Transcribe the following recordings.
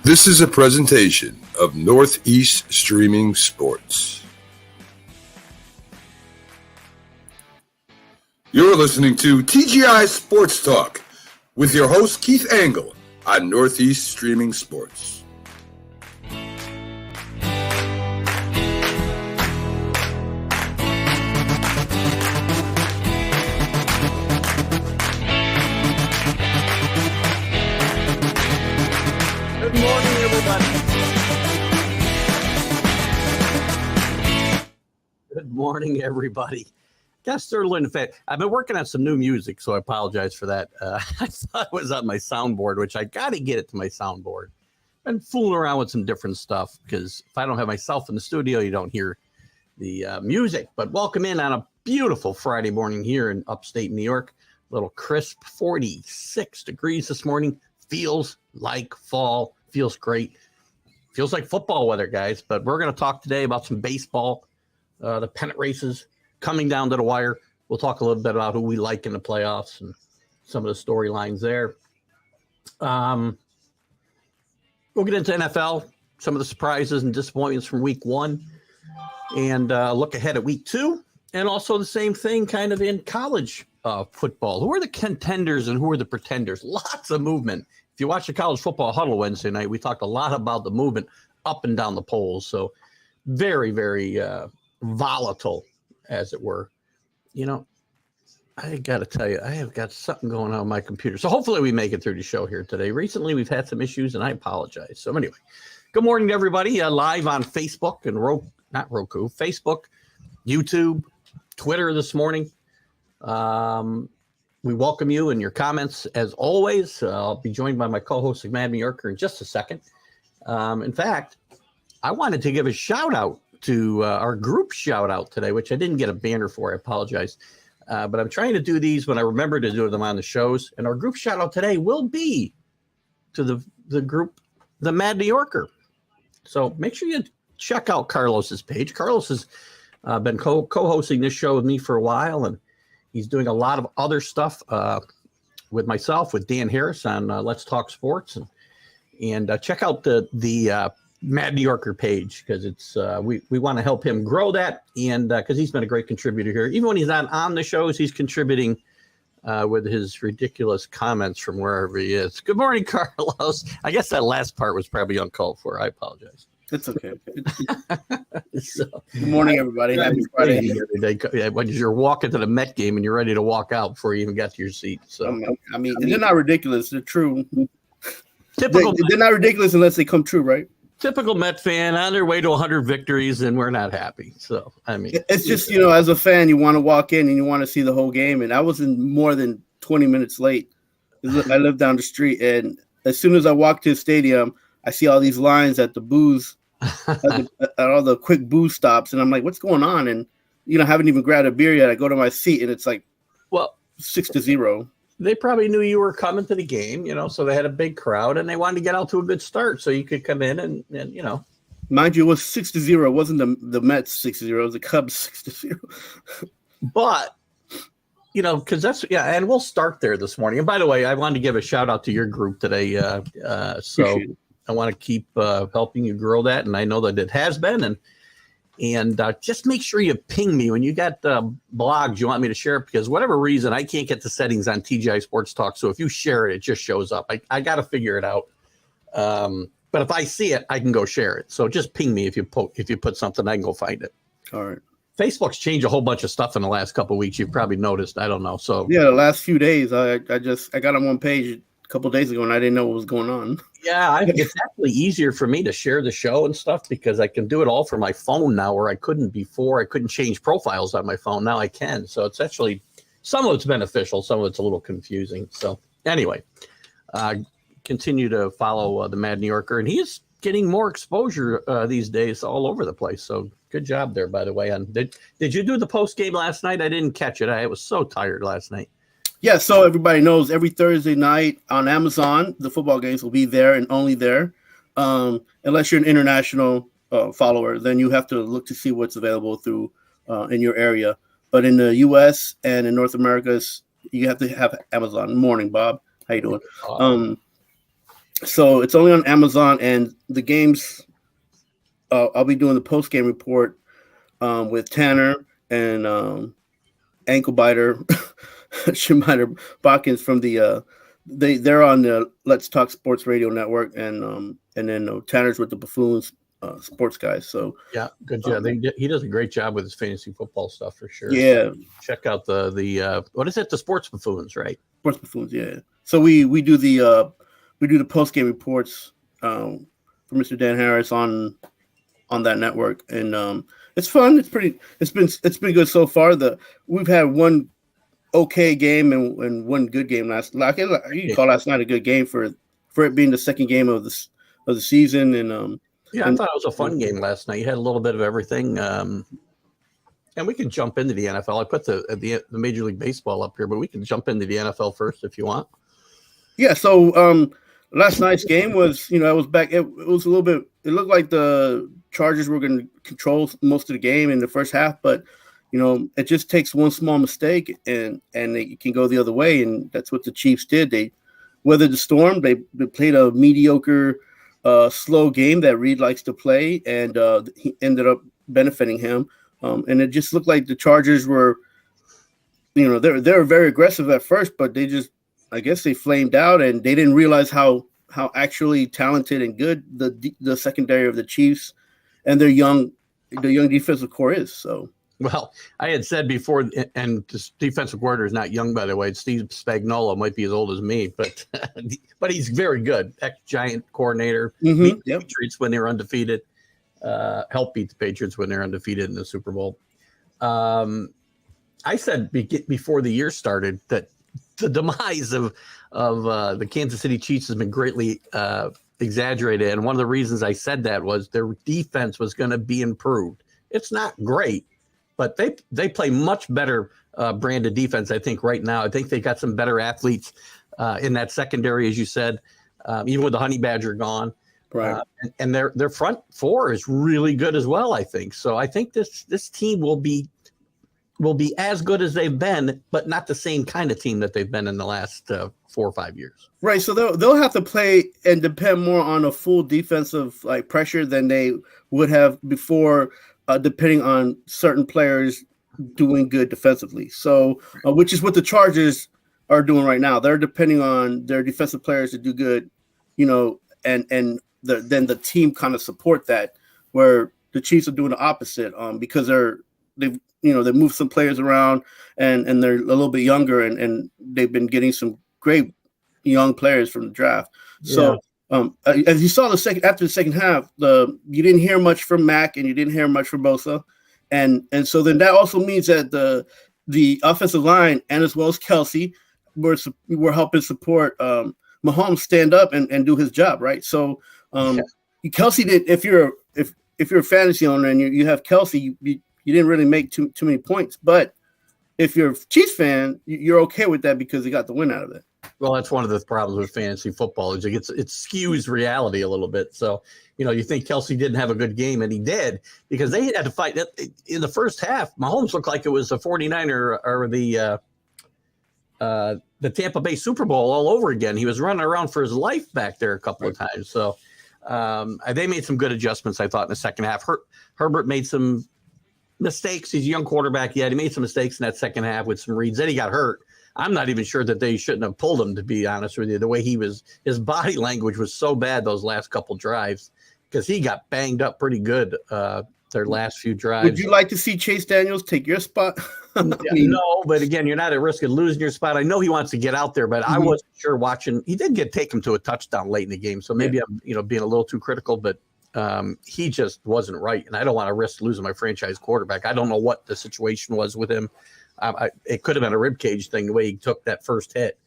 This is a presentation of Northeast Streaming Sports. You're listening to TGI Sports Talk with your host Keith Angle on Northeast Streaming Sports. Good morning, everybody. Good morning, everybody. Guess they're in fact, I've been working on some new music, so I apologize for that. I thought it was on my soundboard, which I got to get it to my soundboard. Been fooling around with some different stuff because if I don't have myself in the studio, you don't hear the music. But welcome in on a beautiful Friday morning here in upstate New York. A little crisp 46 degrees this morning. Feels like fall. Feels great. Feels like football weather, guys. But we're going to talk today about some baseball, the pennant races coming down to the wire. We'll talk a little bit about who we like in the playoffs and some of the storylines there. We'll get into NFL, some of the surprises and disappointments from week one, and look ahead at week two. And also the same thing kind of in college football. Who are the contenders and who are the pretenders? Lots of movement. If you watch the college football huddle Wednesday night, we talked a lot about the movement up and down the polls. So very, very volatile, as it were. You know, I got to tell you, I have got something going on with my computer. So hopefully we make it through the show here today. Recently, we've had some issues, and I apologize. So anyway, good morning to everybody. Live on Facebook and Facebook, YouTube, Twitter this morning. We welcome you and your comments as always. I'll be joined by my co-host, Mad New Yorker, in just a second. In fact, I wanted to give a shout out to our group shout out today, which I didn't get a banner for. I apologize. But I'm trying to do these when I remember to do them on the shows. And our group shout out today will be to the group, the Mad New Yorker. So make sure you check out Carlos's page. Carlos has been co-hosting this show with me for a while, and he's doing a lot of other stuff with myself, with Dan Harris on Let's Talk Sports, and check out the Mad New Yorker page because it's we want to help him grow that, and because he's been a great contributor here. Even when he's not on the shows, he's contributing with his ridiculous comments from wherever he is. Good morning, Carlos. I guess that last part was probably uncalled for. I apologize. It's okay. So, good morning, everybody. Happy Friday. When you're walking to the Met game and you're ready to walk out before you even got to your seat. So I mean, they're not ridiculous. They're true. Typical. They're not ridiculous unless they come true, right? Typical Met fan on their way to 100 victories, and we're not happy. So, I mean, it's just, as a fan, you want to walk in and you want to see the whole game. And I wasn't more than 20 minutes late. I live down the street, and as soon as I walk to the stadium, I see all these lines at the booze, at all the quick booze stops, and I'm like, "What's going on?" And I haven't even grabbed a beer yet. I go to my seat, and it's like, 6-0. They probably knew you were coming to the game, so they had a big crowd, and they wanted to get out to a good start, so you could come in and Mind you, it was 6-0. It wasn't the Mets 6-0. It was the Cubs 6-0. But because and we'll start there this morning. And by the way, I wanted to give a shout out to your group today. So I want to keep helping you grow that. And I know that it has been. And just make sure you ping me when you got blogs you want me to share it, because whatever reason, I can't get the settings on TGI Sports Talk. So if you share it, it just shows up. I got to figure it out. But if I see it, I can go share it. So just ping me if you put something, I can go find it. All right. Facebook's changed a whole bunch of stuff in the last couple of weeks. You've probably noticed. I don't know. So yeah, the last few days, I got on one page a couple of days ago, and I didn't know what was going on. Yeah, it's actually easier for me to share the show and stuff because I can do it all from my phone now, where I couldn't before. I couldn't change profiles on my phone. Now I can. So it's actually, some of it's beneficial, some of it's a little confusing. So anyway, continue to follow the Mad New Yorker, and he is getting more exposure these days all over the place. So good job there, by the way. And did you do the post game last night? I didn't catch it. I was so tired last night. Yeah, so everybody knows every Thursday night on Amazon, the football games will be there and only there. Unless you're an international follower, then you have to look to see what's available through in your area. But in the U.S. and in North America, you have to have Amazon. Morning, Bob. How you doing? So it's only on Amazon, and the games. I'll be doing the post game report with Tanner and ankle biter, Shemiter Botkins from the. They're on the Let's Talk Sports Radio Network, and then Tanner's with the Buffoons Sports guys. So yeah, good job. He does a great job with his fantasy football stuff for sure. Yeah, so check out the what is it? The Sports Buffoons, right? Sports Buffoons, yeah. So we do the post game reports for Mr. Dan Harris on that network, and it's fun. It's been good so far. We've had one okay game and one good game last. You call last night a good game for it being the second game of the season, and I thought it was a fun game last night. You had a little bit of everything. And we can jump into the NFL. I put the Major League Baseball up here, but we can jump into the NFL first if you want. Yeah. So last night's game was, I was back. It was a little bit. It looked like the Chargers were going to control most of the game in the first half, but it just takes one small mistake and it can go the other way, and that's what the Chiefs did. They weathered the storm. They played a mediocre, slow game that Reed likes to play, and he ended up benefiting him. And it just looked like the Chargers were, they were very aggressive at first, but I guess they flamed out, and they didn't realize how actually talented and good the secondary of the Chiefs and their young defensive core is. So. Well, I had said before, and this defensive coordinator is not young, by the way. Steve Spagnuolo might be as old as me, but he's very good. Ex-Giant coordinator. Beat the Patriots when they were undefeated. Helped beat the Patriots when they're undefeated in the Super Bowl. I said before the year started that the demise of the Kansas City Chiefs has been greatly exaggerated, and one of the reasons I said that was their defense was going to be improved. It's not great, but they play much better brand of defense, I think, right now. I think they got some better athletes in that secondary, as you said, even with the Honey Badger gone. Right. And their front four is really good as well, I think. So I think this team will be as good as they've been, but not the same kind of team that they've been in the last 4 or 5 years. Right. So they'll have to play and depend more on a full defensive pressure than they would have before, depending on certain players doing good defensively. So, which is what the Chargers are doing right now. They're depending on their defensive players to do good, and then the team kind of support that, where the Chiefs are doing the opposite, because they've moved some players around and they're a little bit younger, and they've been getting some great young players from the draft. So as you saw after the second half, you didn't hear much from Mack and you didn't hear much from Bosa. And so then that also means that the offensive line and as well as Kelsey were helping support Mahomes stand up and do his job, right? So Kelsey did. If you're a fantasy owner and you have Kelsey, you didn't really make too many points. But if you're a Chiefs fan, you're okay with that because you got the win out of it. Well, that's one of the problems with fantasy football is it skews reality a little bit. So, you think Kelsey didn't have a good game, and he did, because they had to fight in the first half. Mahomes looked like it was a 49er or the Tampa Bay Super Bowl all over again. He was running around for his life back there a couple of times. So they made some good adjustments, I thought, in the second half. Herbert made some mistakes. He's a young quarterback yet. He made some mistakes in that second half with some reads. Then he got hurt. I'm not even sure that they shouldn't have pulled him, to be honest with you. The way his body language was so bad those last couple drives, because he got banged up pretty good their last few drives. Would you like to see Chase Daniels take your spot? No, but again, you're not at risk of losing your spot. I know he wants to get out there, but I wasn't sure watching. He did take him to a touchdown late in the game, so maybe I'm being a little too critical, but he just wasn't right, and I don't want to risk losing my franchise quarterback. I don't know what the situation was with him. It could have been a ribcage thing, the way he took that first hit.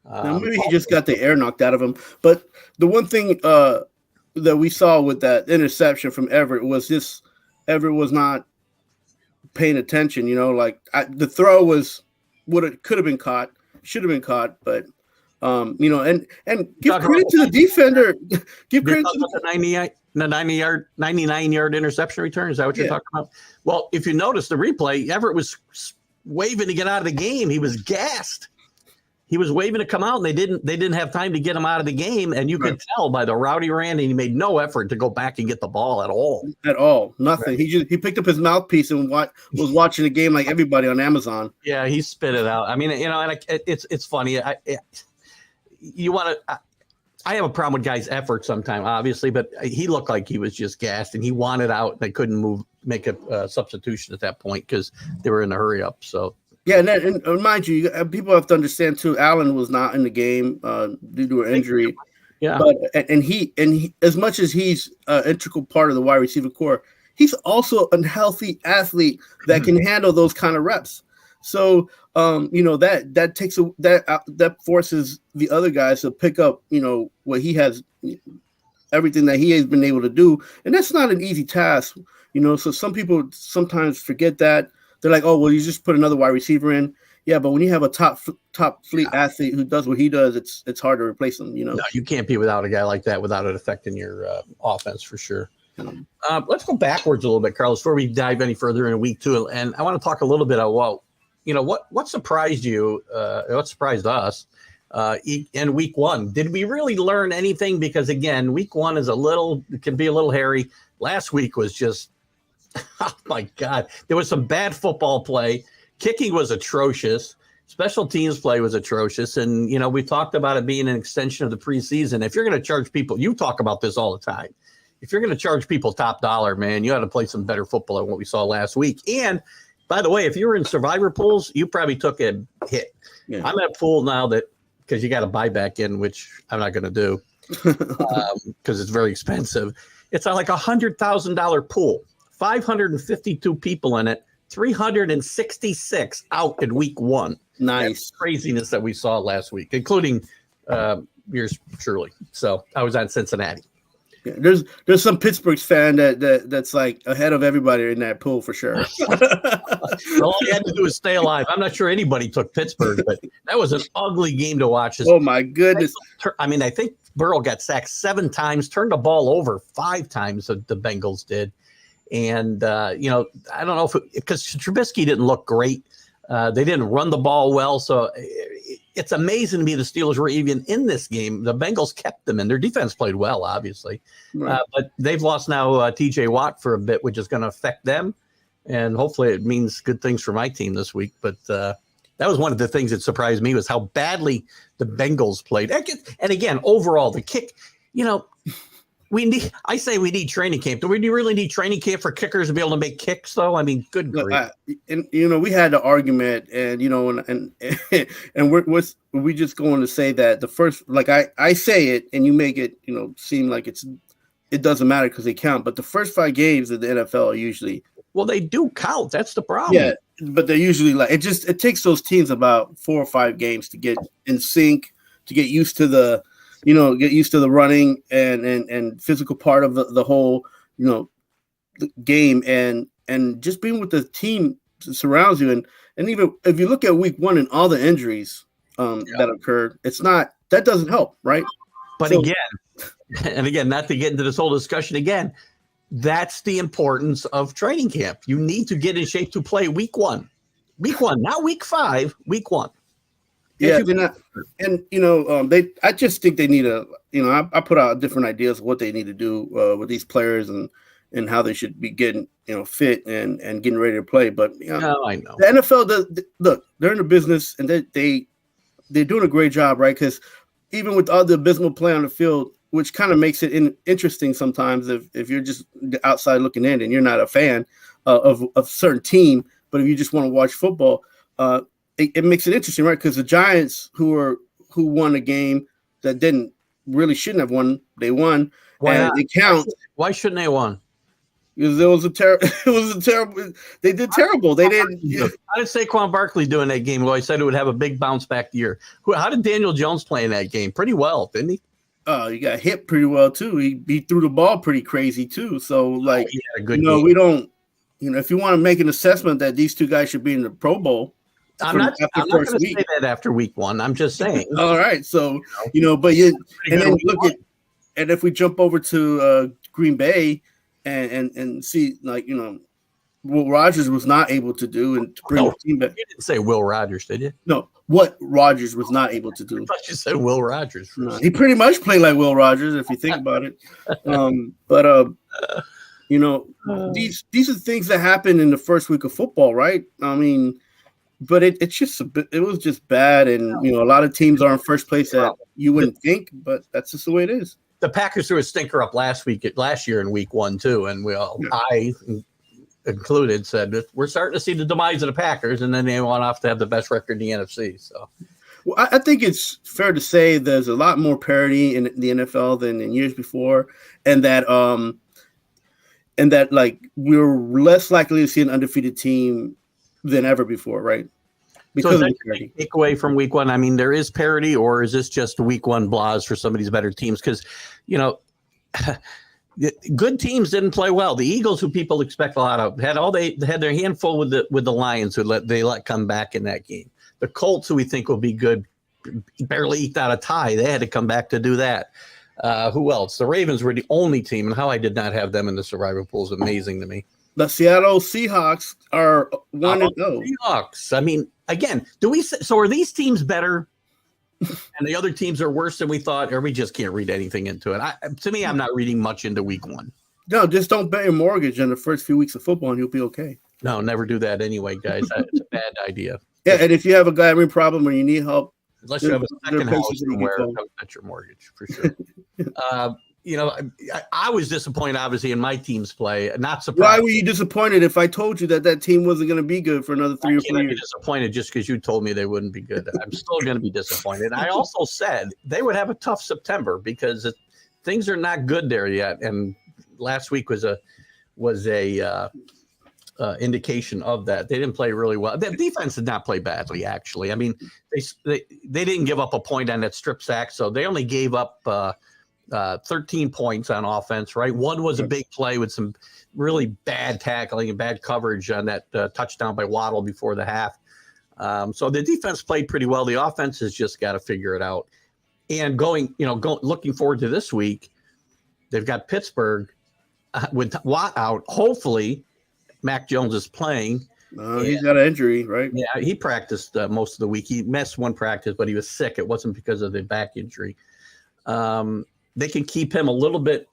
Maybe he just got the air knocked out of him. But the one thing that we saw with that interception from Everett was Everett was not paying attention. The throw was could have been caught, should have been caught, but and give credit to the defender. Give credit to the 99-yard interception return. Is that what you're talking about? Well, if you notice the replay, Everett was waving to get out of the game. He was gassed. he was waving to come out, and they didn't have time to get him out of the game, and you could tell by the route he ran, and he made no effort to go back and get the ball at all. At all, nothing. Right. He picked up his mouthpiece and was watching the game like everybody on Amazon. Yeah, he spit it out. I mean, and it's funny. I have a problem with guys' effort sometimes, obviously, but he looked like he was just gassed, and he wanted out. They couldn't make a substitution at that point because they were in a hurry up. So. Yeah, and mind you, people have to understand too. Allen was not in the game due to an injury. Yeah, but and he as much as he's an integral part of the wide receiver core, he's also a healthy athlete that can handle those kind of reps. So that takes that forces the other guys to pick up what he has, everything that he has been able to do, and that's not an easy task. So some people sometimes forget that. They're like, oh, well, you just put another wide receiver in. Yeah, but when you have a top fleet athlete who does what he does, it's hard to replace him. No, you can't be without a guy like that without it affecting your offense for sure. Let's go backwards a little bit, Carlos, before we dive any further into week 2. And I want to talk a little bit about, what surprised you, what surprised us in week 1. Did we really learn anything? Because, again, week 1 can be a little hairy. Last week was just, oh my God, there was some bad football play. Kicking was atrocious. Special teams play was atrocious. And, we talked about it being an extension of the preseason. If you're going to charge people, you talk about this all the time. If you're going to charge people top dollar, man, you ought to play some better football than what we saw last week. And by the way, if you were in survivor pools, you probably took a hit. Yeah. I'm in a pool now because you got to buy back in, which I'm not going to do because it's very expensive. It's like $100,000 pool. 552 people in it, 366 out in week 1. Nice. That's craziness that we saw last week, including yours truly. So I was on Cincinnati. Yeah, there's some Pittsburgh fan that's like ahead of everybody in that pool for sure. All you had to do was stay alive. I'm not sure anybody took Pittsburgh, but that was an ugly game to watch. Oh my goodness! I mean, I think Burrow got sacked 7 times, turned the ball over 5 times. The Bengals did. And, I don't know because Trubisky didn't look great. They didn't run the ball well. So it's amazing to me the Steelers were even in this game. The Bengals kept them in. Their defense played well, obviously. Right. But they've lost now TJ Watt for a bit, which is going to affect them. And hopefully it means good things for my team this week. But that was one of the things that surprised me was how badly the Bengals played. And again, overall, the kick, we need training camp. Do we really need training camp for kickers to be able to make kicks, though? I mean, good grief. We had the argument, and and we're just going to say that the first, like I say it, and you make it, seem like it doesn't matter because they count. But the first 5 games of the NFL are usually they do count. That's the problem. Yeah, but they're usually like it takes those teams about 4 or 5 games to get in sync, to get used to the. Get used to the running and physical part of the whole, the game and just being with the team that surrounds you. And even if you look at week 1 and all the injuries that occurred, that doesn't help, right? But again, not to get into this whole discussion again, that's the importance of training camp. You need to get in shape to play week 1, not week 5, week 1. Yeah, I just think they need I put out different ideas of what they need to do with these players and how they should be getting, fit and getting ready to play. But I know the NFL look, they're in the business and they're doing a great job, right? Because even with all the abysmal play on the field, which kind of makes it interesting sometimes if you're just outside looking in and you're not a fan of a certain team, but if you just want to watch football, it makes it interesting, right? Because the Giants, who won a game that shouldn't have won, they won. Why and not? It counts. Why shouldn't they won? Because it was a terrible. They did terrible. They didn't. How did Saquon Barkley do in that game? Well, I said it would have a big bounce back year. How did Daniel Jones play in that game? Pretty well, didn't he? He got hit pretty well too. He threw the ball pretty crazy too. So he had a good game. We don't. If you want to make an assessment that these 2 guys should be in the Pro Bowl. I'm not going to say that after week 1. I'm just saying. All right. So, but and if we jump over to Green Bay and see, Will Rogers was not able to do and to bring the team back. You didn't say Will Rogers, did you? No, what Rogers was not able to do. I thought you said Will Rogers. No, he pretty much played like Will Rogers, if you think about it. You know, these are things that happen in the first week of football, right? I mean, but it was just bad, and you know, a lot of teams are in first place that you wouldn't think, but that's just the way it is. The Packers threw a stinker up last year in week 1 too, and I included said that we're starting to see the demise of the Packers, and then they went off to have the best record in the NFC. So, well, I think it's fair to say there's a lot more parity in the NFL than in years before, and that like we're less likely to see an undefeated team than ever before, right? Because so is that take away from week 1? I mean, there is parity, or is this just week 1 blahs for some of these better teams? Because, you know, good teams didn't play well. The Eagles, who people expect a lot of, had their handful with the Lions, who let come back in that game. The Colts, who we think will be good, barely eked out a tie. They had to come back to do that. Who else? The Ravens were the only team, and how I did not have them in the survivor pool is amazing to me. The Seattle Seahawks are 1-0. Seahawks. I mean, again, so are these teams better and the other teams are worse than we thought, or we just can't read anything into it? To me, I'm not reading much into week 1. No, just don't bet your mortgage in the first few weeks of football and you'll be okay. No, never do that anyway, guys. It's a bad idea. Yeah, and if you have a gambling problem or you need help, unless you have a second house somewhere, don't bet your mortgage for sure. You know, I was disappointed, obviously, in my team's play. Not surprised. Why were you disappointed if I told you that team wasn't going to be good for another 3 or 4 years? Be disappointed just because you told me they wouldn't be good. I'm still going to be disappointed. I also said they would have a tough September because things are not good there yet. And last week was a indication of that. They didn't play really well. The defense did not play badly, actually. I mean, they didn't give up a point on that strip sack, so they only gave up 13 points on offense, right? One was a big play with some really bad tackling and bad coverage on that touchdown by Waddle before the half. So the defense played pretty well. The offense has just got to figure it out. And looking forward to this week, they've got Pittsburgh with Watt out. Hopefully, Mac Jones is playing. He's got an injury, right? Yeah, he practiced most of the week. He missed one practice, but he was sick. It wasn't because of the back injury. They can keep him a little bit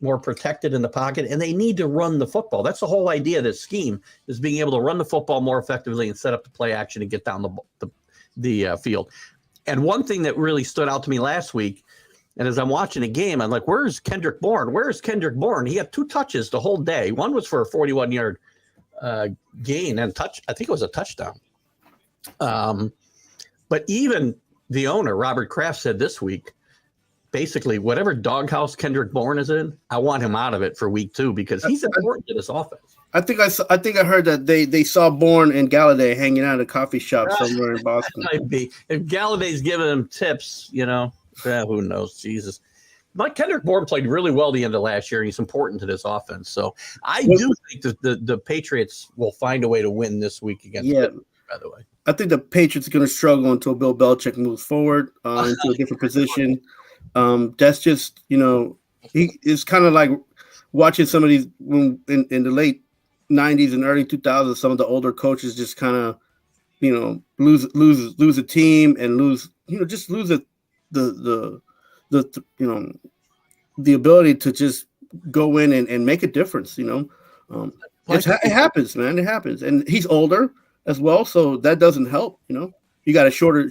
more protected in the pocket, and they need to run the football. That's the whole idea of this scheme, is being able to run the football more effectively and set up the play action and get down the field. And one thing that really stood out to me last week, and as I'm watching a game, I'm like, where's Kendrick Bourne? Where's Kendrick Bourne? He had 2 touches the whole day. One was for a 41-yard gain and touch. I think it was a touchdown. But even the owner, Robert Kraft, said this week, basically, whatever doghouse Kendrick Bourne is in, I want him out of it for week 2 because he's important to this offense. I think I heard that they saw Bourne and Galladay hanging out at a coffee shop somewhere in Boston. Might be. If Galladay's giving him tips, who knows? Jesus. But Kendrick Bourne played really well the end of last year, and he's important to this offense. So I do think that the Patriots will find a way to win this week against Pittsburgh, by the way. I think the Patriots are going to struggle until Bill Belichick moves forward into a different position. That's just, it's kind of like watching some of these in the late 90s and early 2000s, some of the older coaches just kind of, lose a team and lose the ability to just go in and make a difference, it happens, man. It happens. And he's older as well, so that doesn't help, You got a shorter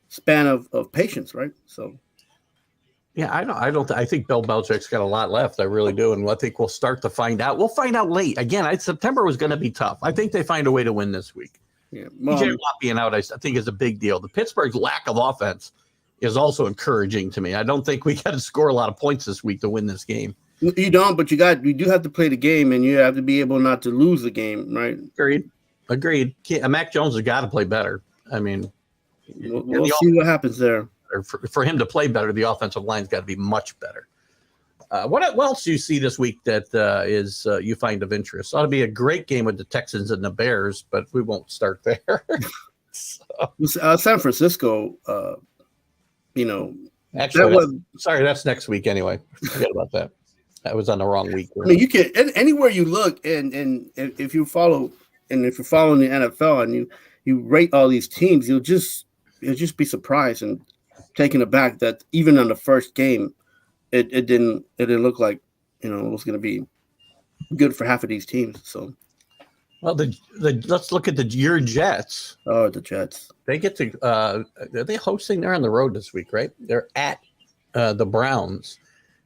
span of patience, right? So yeah, I think Bill Belichick's got a lot left. I really do. And I think we'll start to find out. We'll find out late. Again, September was going to be tough. I think they find a way to win this week. Yeah. TJ Watt being out, I think, is a big deal. The Pittsburgh's lack of offense is also encouraging to me. I don't think we got to score a lot of points this week to win this game. You don't, but you do have to play the game, and you have to be able not to lose the game, right? Agreed. Mac Jones has got to play better. I mean, we'll see what happens there. For him to play better, the offensive line's got to be much better. What else do you see this week that is you find of interest? Ought to be a great game with the Texans and the Bears, but we won't start there. San Francisco, Actually, sorry, that's next week anyway. Forget about that. I was on the wrong week. I mean, you can anywhere you look, and if you follow, and if you're following the NFL and you rate all these teams, you'll just be surprised and taken aback that even on the first game, it didn't look like it was going to be good for half of these teams. So, well, let's look at your Jets. Oh, the Jets. They get to are they hosting? They're on the road this week, right? They're at the Browns.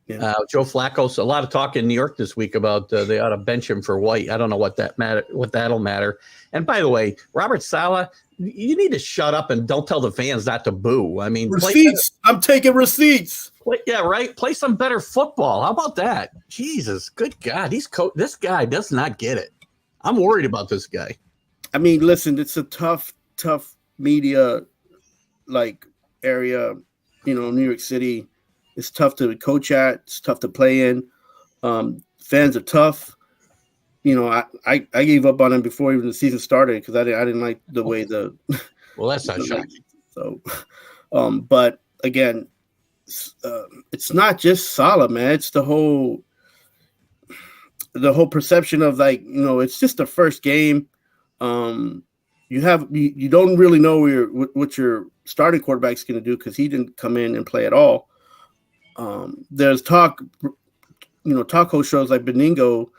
Yeah. Joe Flacco's a lot of talk in New York this week about they ought to bench him for White. I don't know what that'll matter. And by the way, Robert Saleh, you need to shut up and don't tell the fans not to boo. I mean, receipts. I'm taking receipts. Yeah, right. Play some better football. How about that? Jesus, good God, this guy does not get it. I'm worried about this guy. I mean, listen, it's a tough media area. New York City. It's tough to coach at. It's tough to play in. Fans are tough. I gave up on him before even the season started because I didn't like the way the. Well, that's not shocking. So, but again, it's not just Saleh, man. It's the whole perception of it's just the first game. You don't really know what your starting quarterback's going to do because he didn't come in and play at all. There's talk host shows like Beningo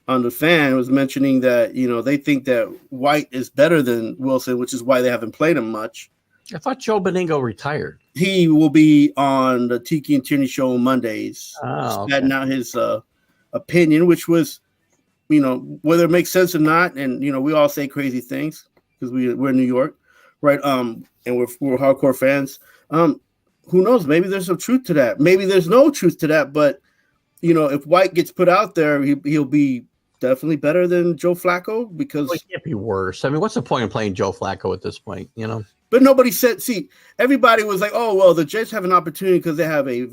on The Fan was mentioning that, they think that White is better than Wilson, which is why they haven't played him much. I thought Joe Beningo retired. He will be on the Tiki and Tierney show on Mondays. Okay. Spreading out his opinion, which was, whether it makes sense or not. And, we all say crazy things because we're in New York, right? And we're hardcore fans. Who knows? Maybe there's some truth to that. Maybe there's no truth to that. But, if White gets put out there, he'll be definitely better than Joe Flacco because it can't be worse. I mean, what's the point of playing Joe Flacco at this point? But nobody said. See, everybody was like, "Oh, well, the Jets have an opportunity because they have a a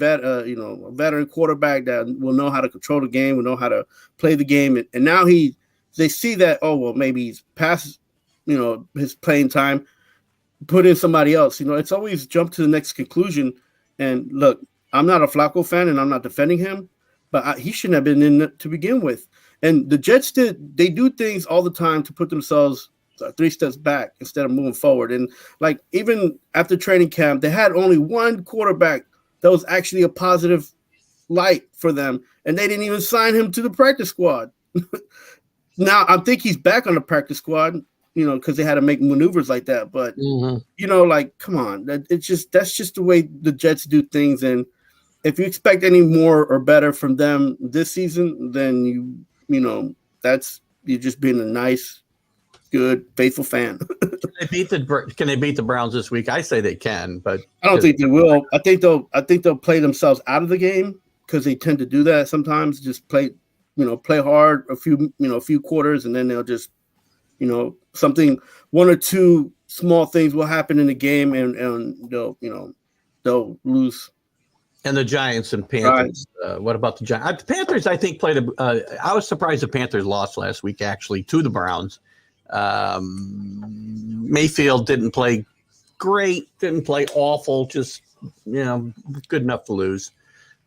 veteran quarterback that will know how to control the game, will know how to play the game." And now they see that. Oh, well, maybe he's past, his playing time. Put in somebody else. It's always jump to the next conclusion. And look, I'm not a Flacco fan, and I'm not defending him, but he shouldn't have been in to begin with. And the Jets they do things all the time to put themselves 3 steps back instead of moving forward. And even after training camp, they had only one quarterback that was actually a positive light for them, and they didn't even sign him to the practice squad. Now I think he's back on the practice squad, because they had to make maneuvers like that. But come on, that's just the way the Jets do things. And if you expect any more or better from them this season, then you're just being a nice, good, faithful fan. Can they beat the Browns this week? I say they can, but I don't think they will. I think they'll play themselves out of the game because they tend to do that sometimes. Just play hard a few quarters, and then they'll just one or two small things will happen in the game, and they'll lose. And the Giants and Panthers. Right. What about the Giants? The Panthers, I think, played I was surprised the Panthers lost last week, actually, to the Browns. Mayfield didn't play great, didn't play awful, just, good enough to lose.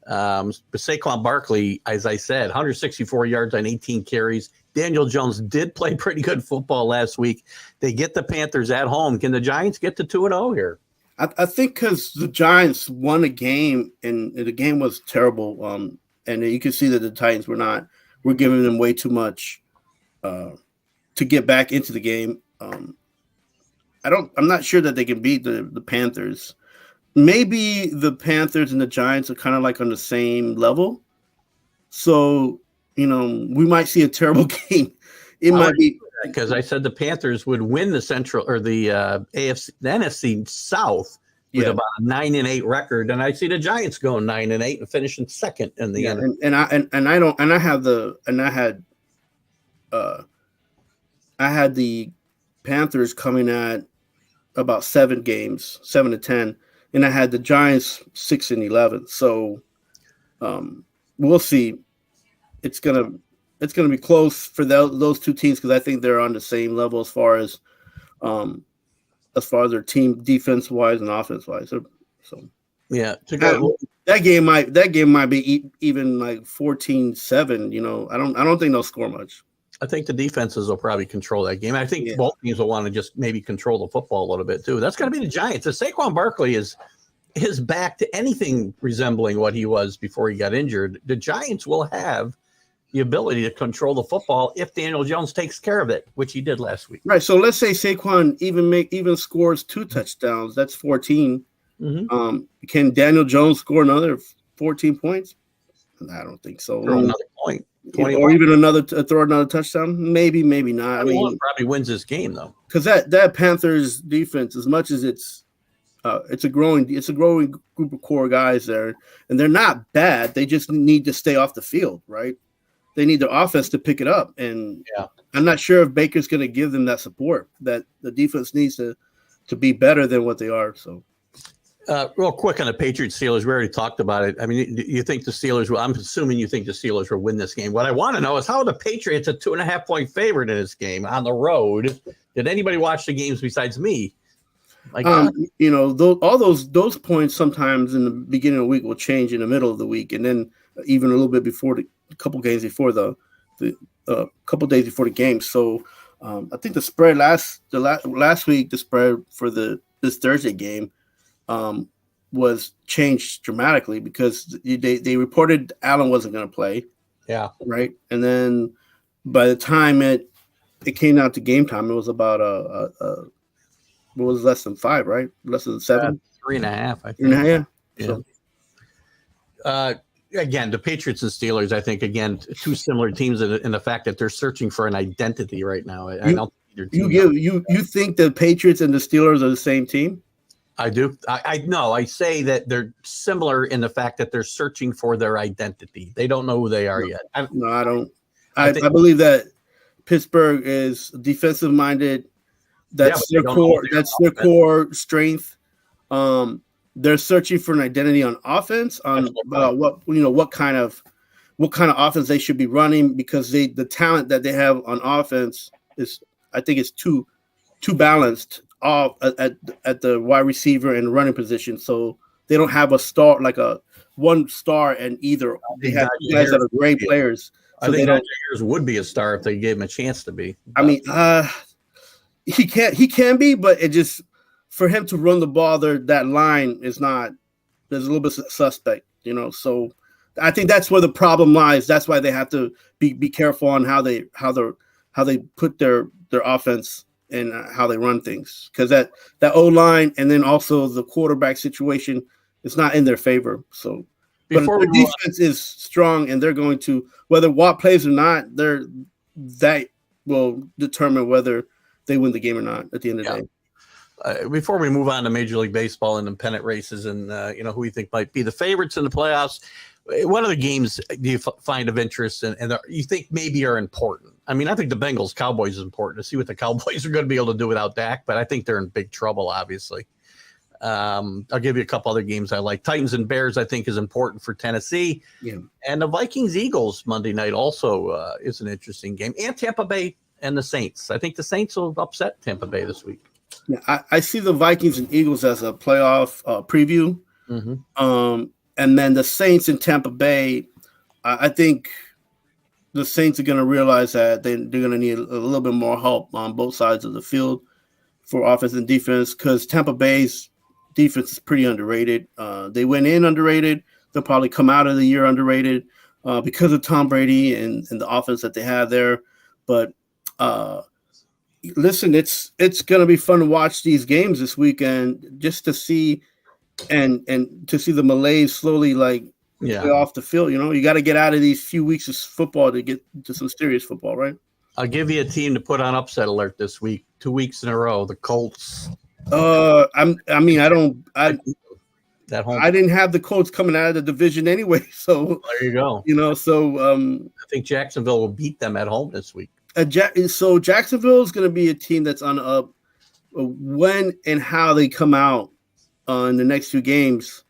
But Saquon Barkley, as I said, 164 yards on 18 carries. Daniel Jones did play pretty good football last week. They get the Panthers at home. Can the Giants get to 2-0 here? I think because the Giants won a game, and the game was terrible. And you can see that the Titans were giving them way too much to get back into the game. I'm not sure that they can beat the Panthers. Maybe the Panthers and the Giants are kind of on the same level. So, we might see a terrible game. It might be because I said the Panthers would win the Central or the NFC South with about a 9-8 record, and I see the Giants going 9-8 and finishing second in the end. I had the Panthers coming at about 7 to 10, and I had the Giants 6-11. So we'll see. It's gonna be close for those two teams because I think they're on the same level as far as their team defense wise and offense wise. So Yeah, that game might be even like 14-7. I don't think they'll score much. I think the defenses will probably control that game. I think both teams will want to just maybe control the football a little bit too. That's going to be the Giants. If Saquon Barkley is back to anything resembling what he was before he got injured, the Giants will have the ability to control the football if Daniel Jones takes care of it, which he did last week. Right. So let's say Saquon even scores 2 touchdowns. That's 14. Mm-hmm. Can Daniel Jones score another 14 points? I don't think so. Throw another point. Or even throw another touchdown. Maybe not. I mean, probably wins this game though, because that Panthers defense, as much as it's a growing group of core guys there, and they're not bad. They just need to stay off the field, right? They need their offense to pick it up, and I'm not sure if Baker's going to give them that support that the defense needs to be better than what they are. So. Real quick on the Patriots Steelers, we already talked about it. I mean, you think the Steelers will? I'm assuming you think the Steelers will win this game. What I want to know is how the Patriots a 2.5-point favorite in this game on the road. Did anybody watch the games besides me? All those points sometimes in the beginning of the week will change in the middle of the week, and then even a little bit before a couple games before the couple days before the game. So I think the spread last week, the spread for this Thursday game. Was changed dramatically because they reported Allen wasn't going to play. Yeah. Right. And then by the time it came out to game time, it was about what was less than 5, right? Less than 7. 3.5. I think. 3.5. Yeah. So. Again, the Patriots and Steelers, I think, again, two similar teams in the fact that they're searching for an identity right now. I don't think either team. You think the Patriots and the Steelers are the same team? I do. I say that they're similar in the fact that they're searching for their identity. They don't know who they are yet. I don't. I believe that Pittsburgh is defensive minded. That's their core. That's their core strength. They're searching for an identity on offense, on what kind of offense they should be running, because the talent that they have on offense is, I think, it's too balanced off at the wide receiver and running position. So they don't have a star, like a one star, and either they have guys that are great players. So I think Najee Harris would be a star if they gave him a chance to be. I mean, he can be, but it just, for him to run the ball there, that line is not, there's a little bit suspect, So I think that's where the problem lies. That's why they have to be careful on how they put their offense and how they run things, because that O-line and then also the quarterback situation is not in their favor. So, but their defense is strong, and they're going to, whether Watt plays or not, that will determine whether they win the game or not at the end of the day. Before we move on to Major League Baseball and the pennant races and who you think might be the favorites in the playoffs, what other games do you find of interest and you think maybe are important? I mean, I think the Bengals-Cowboys is important to see what the Cowboys are going to be able to do without Dak, but I think they're in big trouble, obviously. I'll give you a couple other games I like. Titans and Bears, I think, is important for Tennessee. Yeah. And the Vikings-Eagles Monday night also is an interesting game. And Tampa Bay and the Saints. I think the Saints will upset Tampa Bay this week. Yeah, I see the Vikings and Eagles as a playoff preview. Mm-hmm. And then the Saints in Tampa Bay, I think the Saints are going to realize that they're going to need a little bit more help on both sides of the field for offense and defense, because Tampa Bay's defense is pretty underrated. They went in underrated. They'll probably come out of the year underrated because of Tom Brady and the offense that they have there. But listen, it's going to be fun to watch these games this weekend, just to see and to see the Malays slowly play off the field. You got to get out of these few weeks of football to get to some serious football, right? I'll give you a team to put on upset alert this week, 2 weeks in a row, the Colts. I didn't have the Colts coming out of the division anyway, so there you go. I think Jacksonville will beat them at home this week. So Jacksonville is going to be a team that's on the up. When and how they come out in the next 2 games,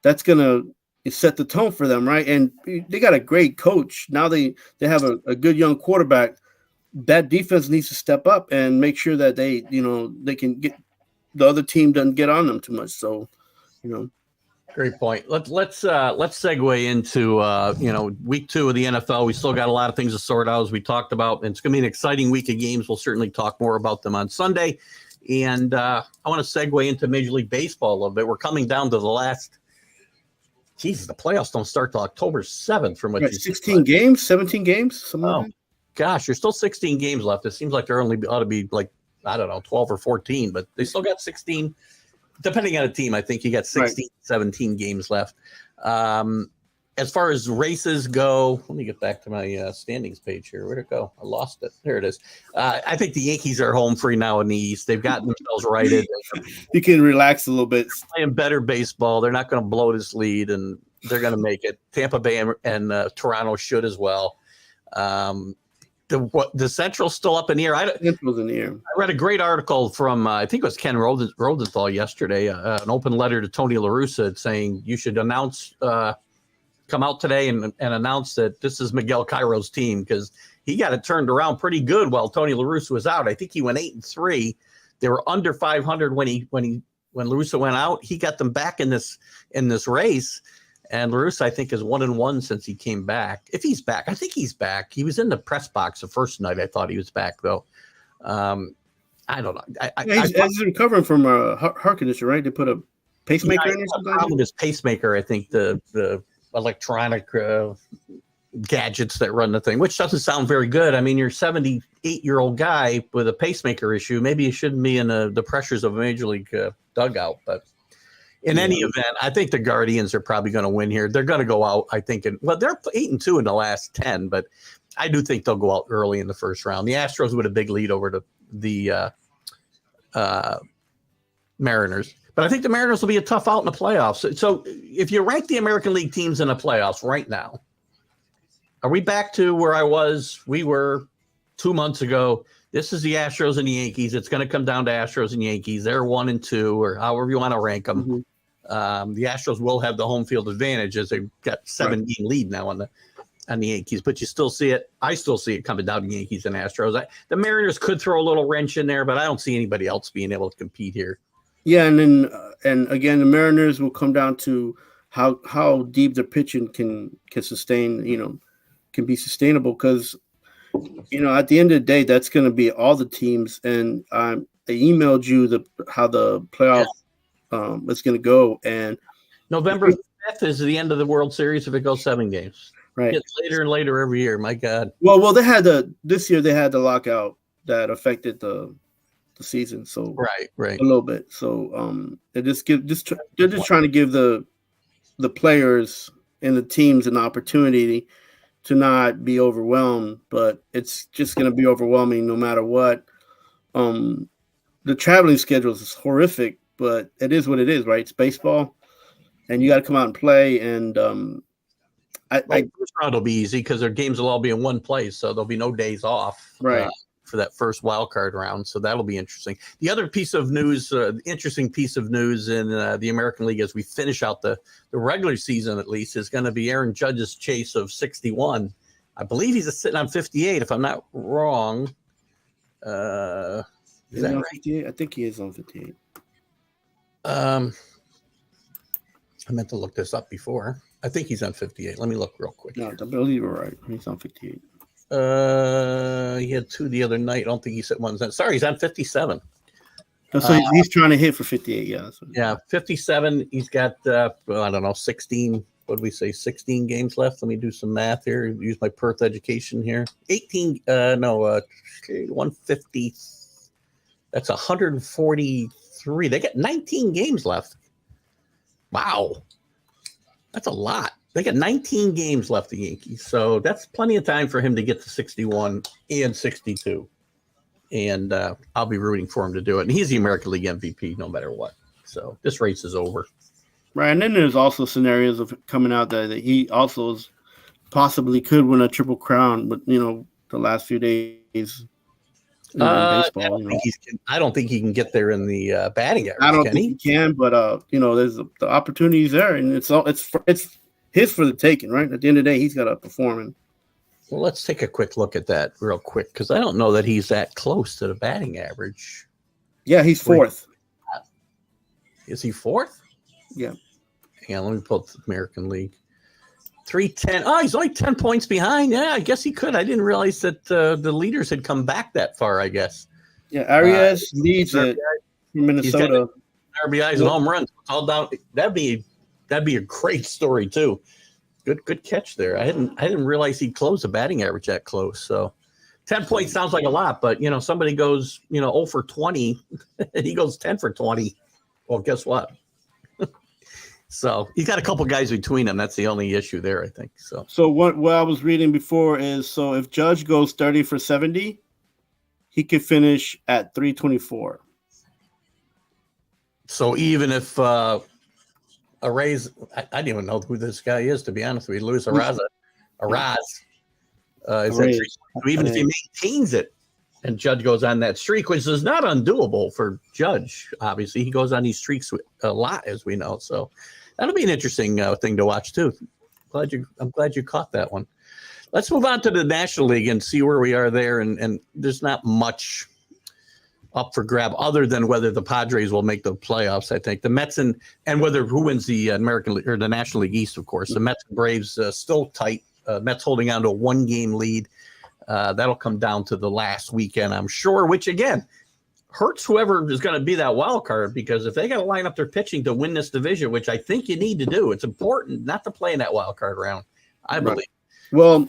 that's going to set the tone for them, right? And they got a great coach. Now they have a good young quarterback. That defense needs to step up and make sure that they can get, the other team doesn't get on them too much. So, Great point. Let's segue into week 2 of the NFL. We still got a lot of things to sort out, as we talked about. And it's going to be an exciting week of games. We'll certainly talk more about them on Sunday. And I want to segue into Major League Baseball a little bit. We're coming down to the last. Jesus, the playoffs don't start till October 7th. From what you 16 games, 17 games. Something like that. Gosh, there's still 16 games left. It seems like there only ought to be 12 or 14, but they still got 16. Depending on a team, I think you got 16, 17 games left. As far as races go, let me get back to my standings page here. Where'd it go? I lost it. There it is. I think the Yankees are home free now in the East. They've gotten themselves righted. You can relax a little bit. Playing better baseball. They're not going to blow this lead, and they're going to make it. Tampa Bay and Toronto should as well. The Central's still up in the air. Central's in the air. I read a great article from I think it was Ken Rosenthal yesterday, an open letter to Tony La Russa saying you should announce, come out today and announce that this is Miguel Cairo's team, because he got it turned around pretty good while Tony La Russa was out. I think he went 8-3. They were under 500 when La Russa went out. He got them back in this race. And La Russa, I think, is 1-1 since he came back. If he's back, I think he's back. He was in the press box the first night. I thought he was back, though. I don't know. He's recovering from a heart condition, right? They put a pacemaker in or something. The problem with his pacemaker, I think the electronic gadgets that run the thing, which doesn't sound very good. I mean, you're a 78-year-old guy with a pacemaker issue. Maybe you shouldn't be in the pressures of a major league dugout, but. In any event, I think the Guardians are probably going to win here. They're going to go out, I think. They're 8-2 in the last 10, but I do think they'll go out early in the first round. The Astros with a big lead over the Mariners. But I think the Mariners will be a tough out in the playoffs. So if you rank the American League teams in the playoffs right now, are we back to where we were 2 months ago? This is the Astros and the Yankees. It's going to come down to Astros and Yankees. They're 1 and 2, or however you want to rank them. Mm-hmm. The Astros will have the home field advantage as they've got 7-game lead now on the Yankees, but you still see it. I still see it coming down to Yankees and Astros. The Mariners could throw a little wrench in there, but I don't see anybody else being able to compete here. Yeah, and again, the Mariners will come down to how deep their pitching can sustain. Can be sustainable, because at the end of the day, that's going to be all the teams. And I emailed you how the playoff. It's going to go, and November 5th is the end of the World Series if it goes 7 games. Right, it's later and later every year. My God. Well, this year they had the lockout that affected the season. So right, a little bit. So they're just trying to give the players and the teams an opportunity to not be overwhelmed, but it's just going to be overwhelming no matter what. The traveling schedule is horrific. But it is what it is, right? It's baseball, and you got to come out and play. And first round will be easy because their games will all be in one place, so there'll be no days off, right, for that first wild card round. So that'll be interesting. The other piece of news, interesting piece of news in the American League as we finish out the regular season, at least, is going to be Aaron Judge's chase of 61. I believe he's sitting on 58, if I'm not wrong. Is that right? 58? I think he is on 58. I meant to look this up before. I think he's on 58. Let me look real quick. No, I believe you're right. He's on 58. He had 2 the other night. I don't think he said one. Sorry, he's on 57. So he's trying to hit for 58. Yeah. 57. He's got, I don't know, 16. What did we say? 16 games left. Let me do some math here. Use my Perth education here. 150. That's 143. They got 19 games left. Wow. That's a lot. They got 19 games left, the Yankees. So that's plenty of time for him to get to 61 and 62. And I'll be rooting for him to do it. And he's the American League MVP no matter what. So this race is over. Right. And then there's also scenarios of coming out that he also possibly could win a Triple Crown, but, the last few days. Baseball, I don't think he can get there in the batting average. I don't think he can, but there's the opportunities there, and it's his for the taking, right? At the end of the day, he's got to perform. Well, let's take a quick look at that real quick, because I don't know that he's that close to the batting average. Yeah, he's 4th. Is he 4th? Yeah. Hang on, let me pull up the American League. 310. Oh, he's only 10 points behind. Yeah, I guess he could. I didn't realize that the leaders had come back that far, I guess. Yeah, Arias leads it from Minnesota. RBIs and home runs. It's all down. That'd be a great story too. Good catch there. I didn't realize he'd close the batting average that close. So 10 points sounds like a lot, but somebody goes 0 for 20, and he goes 10 for 20. Well, guess what? So he's got a couple guys between them. That's the only issue there, I think. So what I was reading before is, so if Judge goes 30 for 70, he could finish at 324. So even if Arrays, I didn't even know who this guy is, to be honest with you, Luis Arraez, is that even if he maintains it and Judge goes on that streak, which is not undoable for Judge, obviously. He goes on these streaks a lot, as we know. So that'll be an interesting thing to watch, too. I'm glad you caught that one. Let's move on to the National League and see where we are there. And there's not much up for grab other than whether the Padres will make the playoffs. I think the Mets and whether who wins the American League or the National League East, of course. The Mets and Braves still tight. Mets holding on to a 1-game lead. That'll come down to the last weekend, I'm sure, which again hurts whoever is going to be that wild card, because if they got to line up their pitching to win this division, which I think you need to do, it's important not to play in that wild card round, I believe. Right. Well,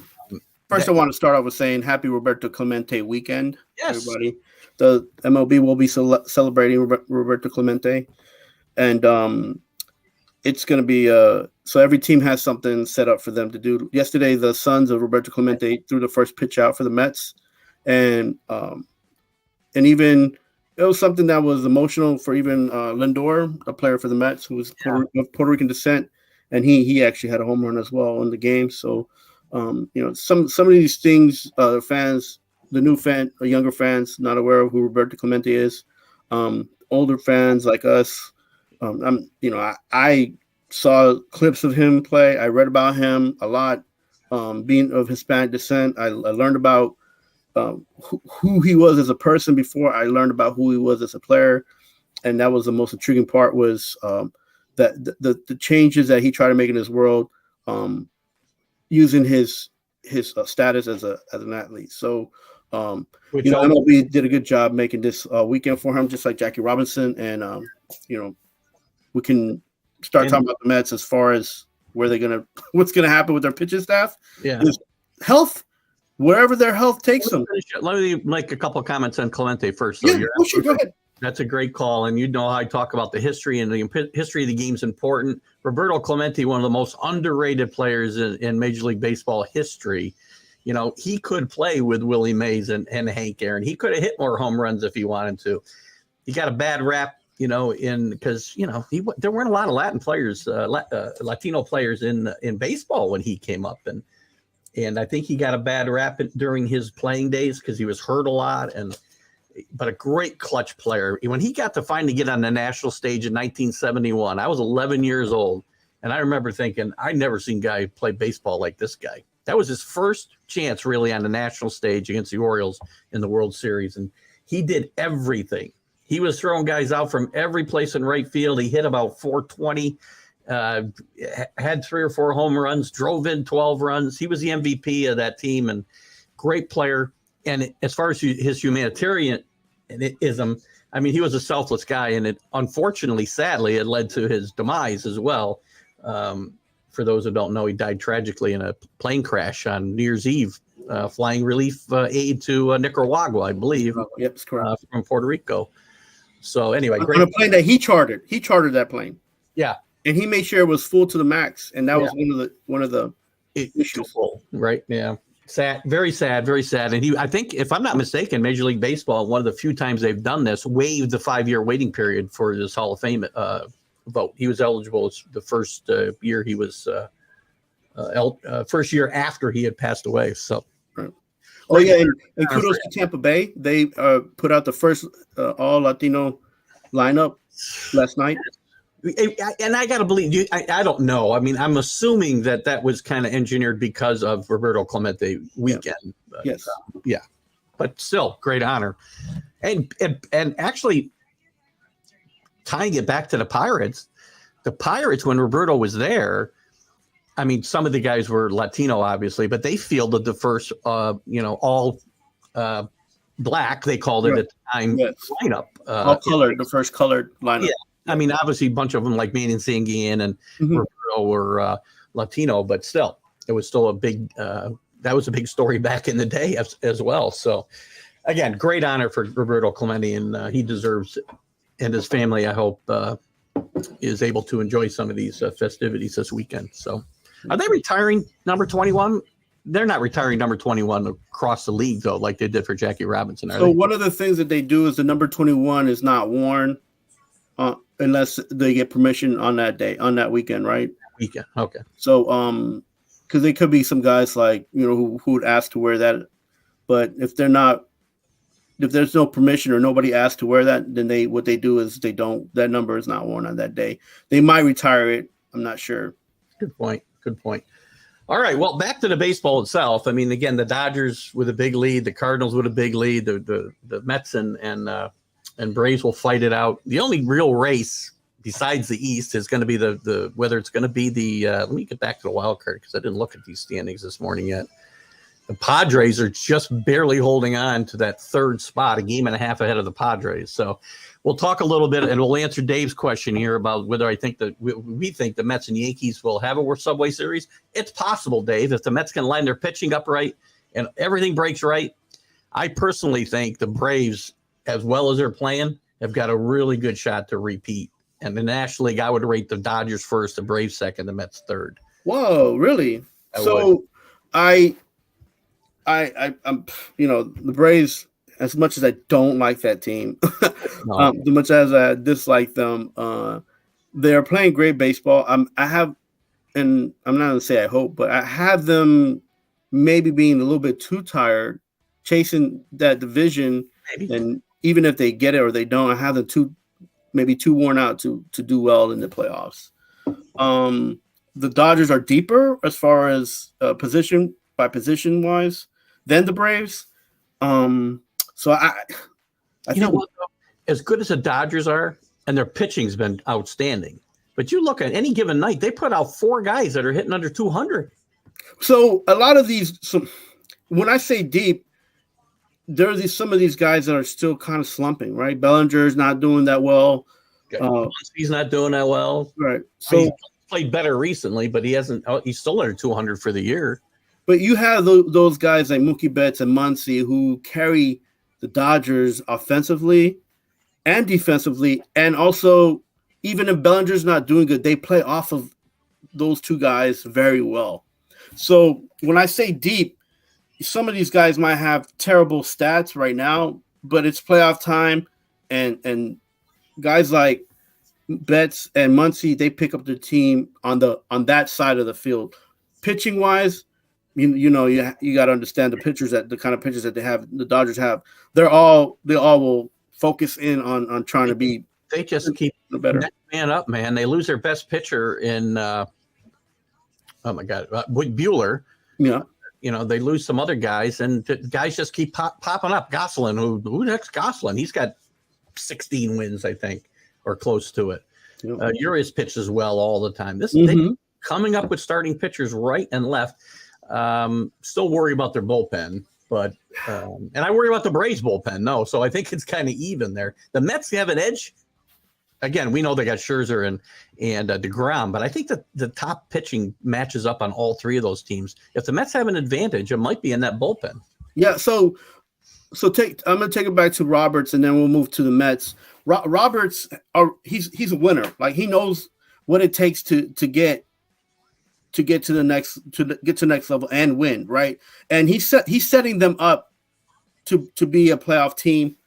first I want to start off with saying happy Roberto Clemente weekend, everybody. The MLB will be celebrating Roberto Clemente, and it's going to be so every team has something set up for them to do. Yesterday, the sons of Roberto Clemente threw the first pitch out for the Mets, and even it was something that was emotional for even Lindor, a player for the Mets who was of Puerto Rican descent, and he actually had a home run as well in the game. So some of these things, fans, the new fan, or younger fans, not aware of who Roberto Clemente is. Older fans like us, I saw clips of him play. I read about him a lot. Being of Hispanic descent, I learned about who he was as a person before I learned about who he was as a player, and that was the most intriguing part. Was that the changes that he tried to make in his world, using his status as an athlete. So. MLB did a good job making this weekend for him, just like Jackie Robinson, and we can start talking about the Mets as far as what's gonna happen with their pitching staff. Yeah, health, wherever their health takes them. Let me make a couple of comments on Clemente first. So sure, go ahead. That's a great call, and how I talk about the history, and the history of the game is important. Roberto Clemente, one of the most underrated players in Major League Baseball history. He could play with Willie Mays and Hank Aaron. He could have hit more home runs if he wanted to. He got a bad rap, because there weren't a lot of Latin players, Latino players in baseball when he came up, and I think he got a bad rap during his playing days because he was hurt a lot. But a great clutch player. When he got to finally get on the national stage in 1971, I was 11 years old, and I remember thinking, I'd never seen a guy play baseball like this guy. That was his first chance really on the national stage against the Orioles in the World Series. And he did everything. He was throwing guys out from every place in right field. He hit about 420, had 3 or 4 home runs, drove in 12 runs. He was the MVP of that team and great player. And as far as his humanitarianism, he was a selfless guy. And it unfortunately, sadly, it led to his demise as well. For those who don't know, he died tragically in a plane crash on New Year's Eve, flying relief aid to Nicaragua, I believe. Yep, that's correct. From Puerto Rico. So anyway, great. On a plane that he chartered. He chartered that plane. Yeah, and he made sure it was full to the max, and that was one of the issues. Full, right? Yeah, sad, very sad, very sad. And I think, if I'm not mistaken, Major League Baseball, one of the few times they've done this, waived the 5-year waiting period for this Hall of Fame vote. He was eligible the first year he was first year after he had passed away. So, right. And kudos to Tampa Bay. They put out the first all Latino lineup last night. And I got to believe you. I don't know. I'm assuming that was kind of engineered because of Roberto Clemente weekend. Yeah. Yes. But still, great honor, and actually. Tying it back to the Pirates, the Pirates, when Roberto was there, I mean, some of the guys were Latino, obviously, but they fielded the first, all black, they called it at the time, lineup. All colored, the first colored lineup. Yeah. I mean, obviously, a bunch of them like Manny Sanguian and Roberto were Latino, but still, it was still a big that was a big story back in the day as well. So, again, great honor for Roberto Clemente, and he deserves it. And his family, I hope, is able to enjoy some of these festivities this weekend. So, are they retiring number 21? They're not retiring number 21 across the league, though, like they did for Jackie Robinson. So one of the things that they do is the number 21 is not worn unless they get permission on that day, on that weekend, right? Weekend, okay. So, because there could be some guys like, who would ask to wear that, but if there's no permission or nobody asked to wear that, then what they do is that number is not worn on that day. They might retire it. I'm not sure. Good point. All right. Well, back to the baseball itself. I mean, again, the Dodgers with a big lead, the Cardinals with a big lead, the Mets and Braves will fight it out. The only real race besides the East is going to be the whether it's going to be the. Let me get back to the wild card because I didn't look at these standings this morning yet. The Padres are just barely holding on to that third spot, a game and a half ahead of the Padres. So we'll talk a little bit, and we'll answer Dave's question here about whether I think that we think the Mets and Yankees will have a Subway Series. It's possible, Dave, if the Mets can line their pitching up right and everything breaks right. I personally think the Braves, as well as they're playing, have got a really good shot to repeat. And the National League, I would rate the Dodgers first, the Braves second, the Mets third. Whoa, really? I'm the Braves, as much as I don't like that team, as much as I dislike them, they're playing great baseball. I'm not going to say I hope, but I have them maybe being a little bit too tired chasing that division. Maybe. And even if they get it or they don't, I have them too worn out to do well in the playoffs. The Dodgers are deeper as far as position by position wise than the Braves. So I think what, as good as the Dodgers are, and their pitching's been outstanding, but you look at any given night, they put out 4 guys that are hitting under 200. So a lot of these, when I say deep, there are some of these guys that are still kind of slumping, right? Bellinger's not doing that well. He's not doing that well. Right. So he's played better recently, but he hasn't. He's still under 200 for the year. But you have those guys like Mookie Betts and Muncy who carry the Dodgers offensively and defensively, and also even if Bellinger's not doing good, they play off of those two guys very well. So when I say deep, some of these guys might have terrible stats right now, but it's playoff time, and guys like Betts and Muncy, they pick up the team on that side of the field. Pitching wise, you got to understand the kind of pitchers that they have. The Dodgers have. They all will focus in on trying to be. They just keep better man up, man. They lose their best pitcher in. Oh my God, Bueller. Yeah. They lose some other guys, and guys just keep popping up. Gosselin, who next? Gosselin, he's got 16 wins, I think, or close to it. Yeah. Urias pitches well all the time. They coming up with starting pitchers right and left. Still worry about their bullpen, but and I worry about the Braves bullpen. No, so I think it's kind of even there. The Mets have an edge. Again, we know they got Scherzer and DeGrom, but I think that the top pitching matches up on all 3 of those teams. If the Mets have an advantage, it might be in that bullpen. Yeah. So I'm going to take it back to Roberts, and then we'll move to the Mets. Roberts, he's a winner. Like, he knows what it takes to get to the next level and win, right? And he's setting them up to be a playoff team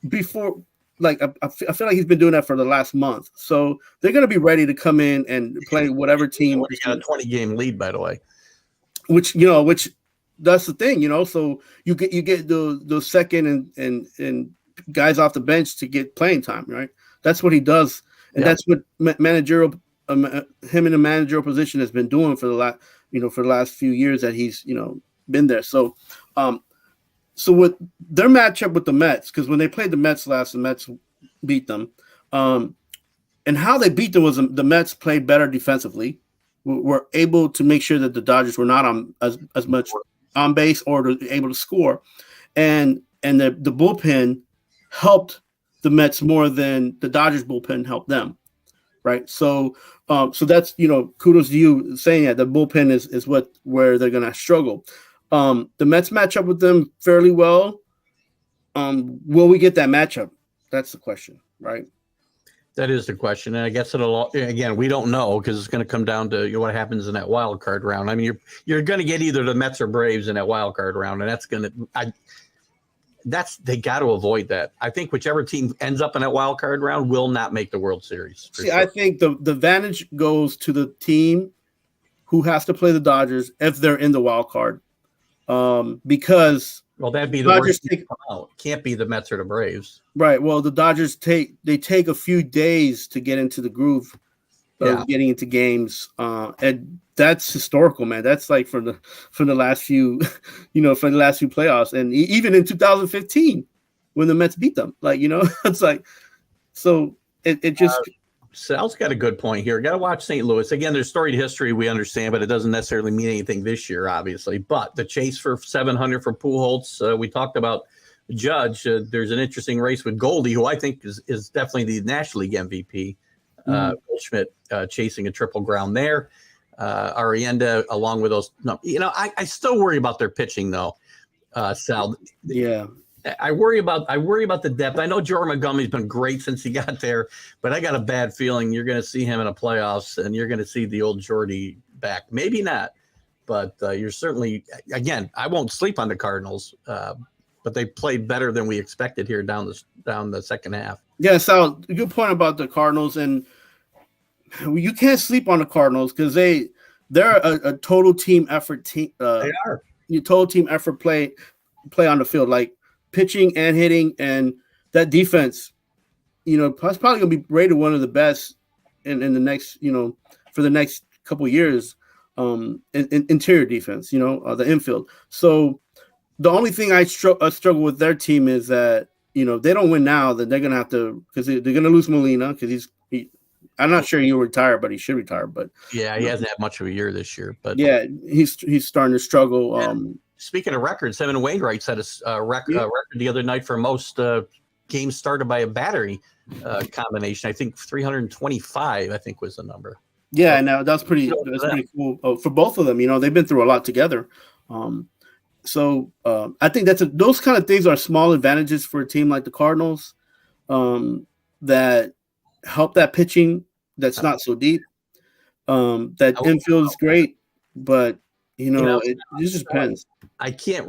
before. Like, I feel like he's been doing that for the last month. So they're going to be ready to come in and play whatever team. He got a 20-game lead, by the way. Which that's the thing, So you get the second and guys off the bench to get playing time, right? That's what he does, and that's what managerial him in a managerial position has been doing for the last few years that he's been there. So So with their matchup with the Mets, because when they played the Mets last, the Mets beat them. and how they beat them was the Mets played better defensively. Were able to make sure that the Dodgers were not on as much on base or able to score, and the bullpen helped the Mets more than the Dodgers bullpen helped them, right? So that's kudos to you saying that the bullpen is where they're gonna struggle. The Mets match up with them fairly well. Will we get that matchup? That's the question, right? That is the question, and I guess again we don't know because it's going to come down to what happens in that wild card round. I mean, you're going to get either the Mets or Braves in that wild card round, and they got to avoid that. I think whichever team ends up in that wild card round will not make the World Series. See, sure. I think the advantage goes to the team who has to play the Dodgers if they're in the wild card, because. Well, that'd be the worst team to come out. Can't be the Mets or the Braves. Right. Well, the Dodgers take a few days to get into the groove of getting into games, and that's historical, man. That's like from the last few, from the last few playoffs, and even in 2015 when the Mets beat them, it's like, so it just. Sal's got a good point here. Got to watch St. Louis. Again, there's storied history, we understand, but it doesn't necessarily mean anything this year, obviously. But the chase for 700 for Pujols, we talked about Judge. There's an interesting race with Goldie, who I think is definitely the National League MVP. Goldschmidt chasing a triple ground there. Arrienda, along with those. No, I still worry about their pitching, though, Sal. Yeah. I worry about the depth. I know Jordan Montgomery's been great since he got there, but I got a bad feeling you're going to see him in the playoffs, and you're going to see the old Jordy back. Maybe not, but you're certainly. Again, I won't sleep on the Cardinals, but they played better than we expected here down the second half. Yeah, Sal, good point about the Cardinals, and you can't sleep on the Cardinals because they're a total team effort team. They are. You total team effort play on the field, like pitching and hitting, and that defense, it's probably going to be rated one of the best in the next, for the next couple of years, in interior defense, the infield. So the only thing I struggle with their team is that, they don't win now, then they're going to have to, because they're going to lose Molina because I'm not sure he'll retire, but he should retire. But yeah, he hasn't had much of a year this year. But yeah, he's starting to struggle. Yeah. Speaking of records, Evan Wainwright set a record the other night for most games started by a battery combination. I think 325. I think was the number. Yeah, no, that's pretty cool for both of them. They've been through a lot together. So I think those kind of things are small advantages for a team like the Cardinals that help that pitching that's not so deep. That infield is great, but it just depends. I can't.